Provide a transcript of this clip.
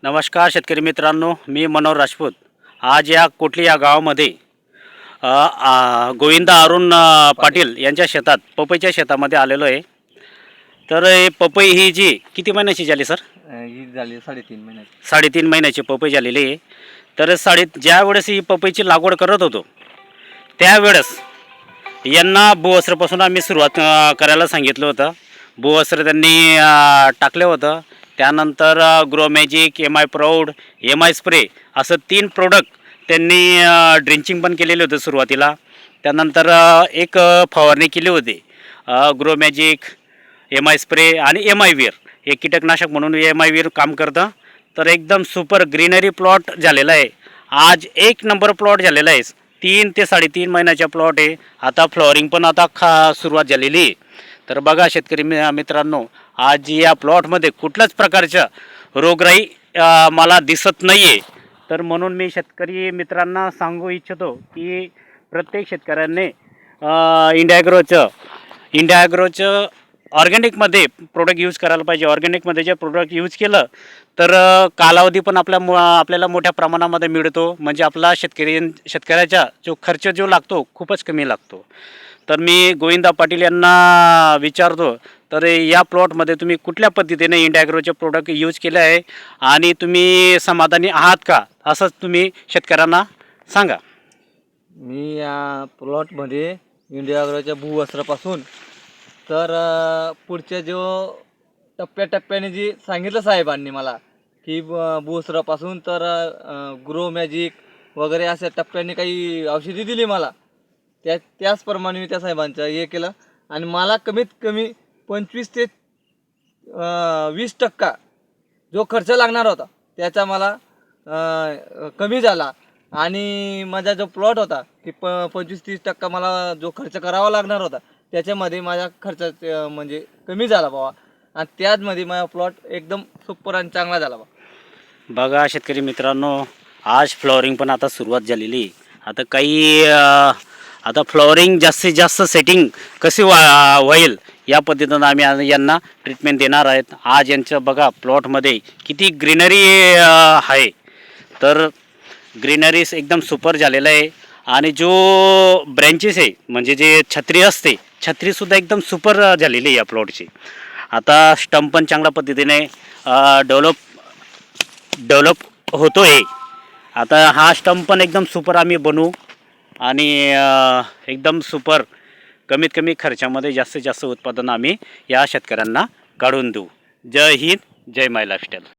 नमस्कार शेतकरी मित्रांनो, मी मनोहर राजपूत आज या कोटली या गावामध्ये गोविंदा अरुण पाटील यांच्या शेतात पपईच्या शेतामध्ये आलेलो आहे. तर हे पपई ही जी किती महिन्याची झाली सर? ही झाली 3.5 महिन्याची. 3.5 महिन्याची पपई झालेली आहे. तर ज्या वेळेस ही पपईची लागवड करत होतो त्यावेळेस यांना भूवस्त्रपासून आम्ही सुरुवात करायला सांगितलं होतं. भूवस्त्र त्यांनी टाकलं होतं. त्यानंतर grow magic, M I proud, M I spray असं 3 प्रोडक्ट त्यांनी ड्रिंचिंग पण केलेले होते सुरुवातीला. त्यानंतर एक फवारणी केली होती grow magic, M I spray आणि एम आय वीर, हे कीटकनाशक म्हणून एम आय वीर काम करतं. तर एकदम सुपर ग्रीनरी प्लॉट झालेला आहे. आज 1 नंबर प्लॉट झालेला आहे. 3 ते 3.5 महिन्याचा प्लॉट आहे. आता फ्लॉवरिंग पण आता सुरुवात झालेली आहे. तर बघा शेतकरी मित्रांनो, आज या प्लॉटमध्ये कुठल्याच प्रकारच्या रोगराई मला दिसत नाही आहे. तर म्हणून मी शेतकरी मित्रांना सांगू इच्छितो की प्रत्येक शेतकऱ्यांनी इंडिया ॲग्रोचं ऑर्गॅनिकमध्ये प्रोडक्ट यूज करायला पाहिजे. ऑर्गॅनिकमध्ये जे प्रोडक्ट यूज केलं तर कालावधी पण आपल्याला मोठ्या प्रमाणामध्ये मिळतो. म्हणजे आपला शेतकऱ्याचा जो खर्च जो लागतो खूपच कमी लागतो. तर मी गोविंदा पाटील यांना विचारतो, तर या प्लॉटमध्ये तुम्ही कुठल्या पद्धतीने इंडिया ॲग्रोचे प्रोडक्ट यूज केले आहे आणि तुम्ही समाधानी आहात का, असंच तुम्ही शेतकऱ्यांना सांगा. मी या प्लॉटमध्ये इंडिया ॲग्रोच्या भूवस्त्रापासून तर पुढच्या जो टप्प्याटप्प्याने जी सांगितलं साहेबांनी मला की भूवस्त्रापासून तर ग्रो मॅजिक वगैरे अशा टप्प्याने काही औषधी दिली मला. त्याचप्रमाणे मी त्या साहेबांचं हे केलं आणि मला कमीत कमी 25 ते 20% जो खर्च लागणार होता त्याचा मला कमी झाला. आणि माझा जो प्लॉट होता की 25-30% मला जो खर्च करावा लागणार होता त्याच्यामध्ये माझा खर्च म्हणजे कमी झाला बाबा. आणि त्याचमध्ये माझा प्लॉट एकदम सुपर आणि चांगला झाला बा. बघा शेतकरी मित्रांनो, आज फ्लॉवरिंग पण आता सुरुवात झालेली. आता फ्लॉवरिंग जास्तीत जास्त सेटिंग कशी होईल या पद्धतीनं आम्ही यांना ट्रीटमेंट देणार आहेत. आज यांचं बघा प्लॉटमध्ये किती ग्रीनरी आहे. तर ग्रीनरीज एकदम सुपर झालेलं आहे. आणि जो ब्रँचेस आहे म्हणजे जे छत्री असते, छत्रीसुद्धा एकदम सुपर झालेली आहे या प्लॉटची. आता स्टंप पण चांगल्या पद्धतीने डेव्हलप होतो आहे. आता हा स्टंप पण एकदम सुपर आम्ही बनवू आणि एकदम सुपर कमीत कमी खर्चामध्ये जास्तीत जास्त उत्पादन आम्ही या शेतकऱ्यांना काढून देऊ. जय हिंद, जय माय लाईफस्टाईल.